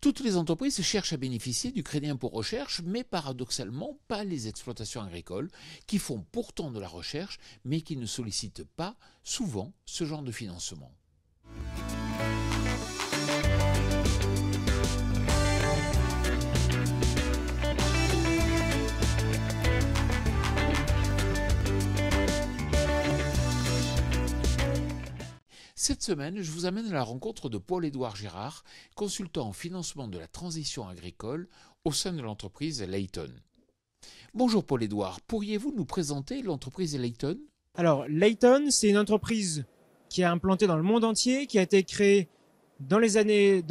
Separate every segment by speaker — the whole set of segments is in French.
Speaker 1: Toutes les entreprises cherchent à bénéficier du crédit impôt recherche, mais paradoxalement pas les exploitations agricoles, qui font pourtant de la recherche, mais qui ne sollicitent pas souvent ce genre de financement. Cette semaine, je vous amène à la rencontre de Paul-Édouard Girard, consultant en financement de la transition agricole au sein de l'entreprise Layton. Bonjour Paul-Édouard, pourriez-vous nous présenter l'entreprise Layton ?
Speaker 2: Alors, Layton, c'est une entreprise qui est implantée dans le monde entier, qui a été créée dans les années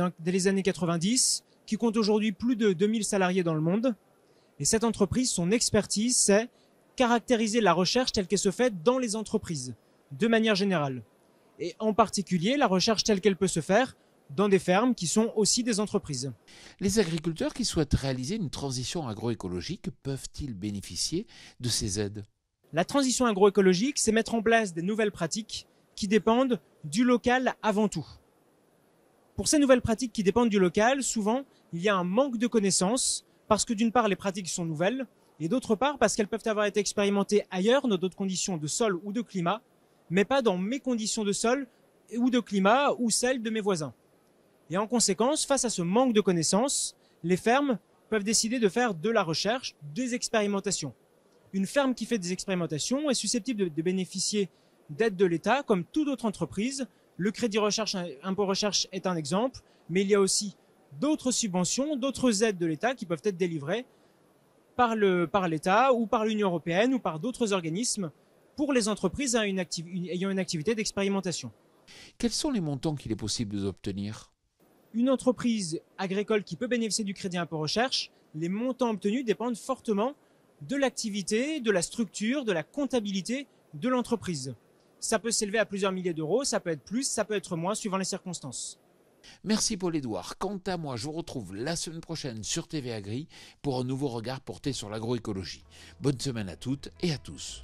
Speaker 2: 90, qui compte aujourd'hui plus de 2000 salariés dans le monde. Et cette entreprise, son expertise, c'est caractériser la recherche telle qu'elle se fait dans les entreprises, de manière générale. Et en particulier, la recherche telle qu'elle peut se faire dans des fermes qui sont aussi des entreprises.
Speaker 1: Les agriculteurs qui souhaitent réaliser une transition agroécologique peuvent-ils bénéficier de ces aides ?
Speaker 2: La transition agroécologique, c'est mettre en place des nouvelles pratiques qui dépendent du local avant tout. Pour ces nouvelles pratiques qui dépendent du local, souvent, il y a un manque de connaissances parce que d'une part, les pratiques sont nouvelles et d'autre part, parce qu'elles peuvent avoir été expérimentées ailleurs dans d'autres conditions de sol ou de climat, mais pas dans mes conditions de sol ou de climat ou celles de mes voisins. Et en conséquence, face à ce manque de connaissances, les fermes peuvent décider de faire de la recherche, des expérimentations. Une ferme qui fait des expérimentations est susceptible de bénéficier d'aides de l'État, comme toute autre entreprise. Le crédit recherche, impôt recherche est un exemple, mais il y a aussi d'autres subventions, d'autres aides de l'État qui peuvent être délivrées par l'État ou par l'Union européenne ou par d'autres organismes pour les entreprises ayant une activité d'expérimentation.
Speaker 1: Quels sont les montants qu'il est possible d'obtenir ?
Speaker 2: Une entreprise agricole qui peut bénéficier du crédit impôt recherche, les montants obtenus dépendent fortement de l'activité, de la structure, de la comptabilité de l'entreprise. Ça peut s'élever à plusieurs milliers d'euros, ça peut être plus, ça peut être moins, suivant les circonstances.
Speaker 1: Merci Paul-Édouard. Quant à moi, je vous retrouve la semaine prochaine sur TV Agri pour un nouveau regard porté sur l'agroécologie. Bonne semaine à toutes et à tous.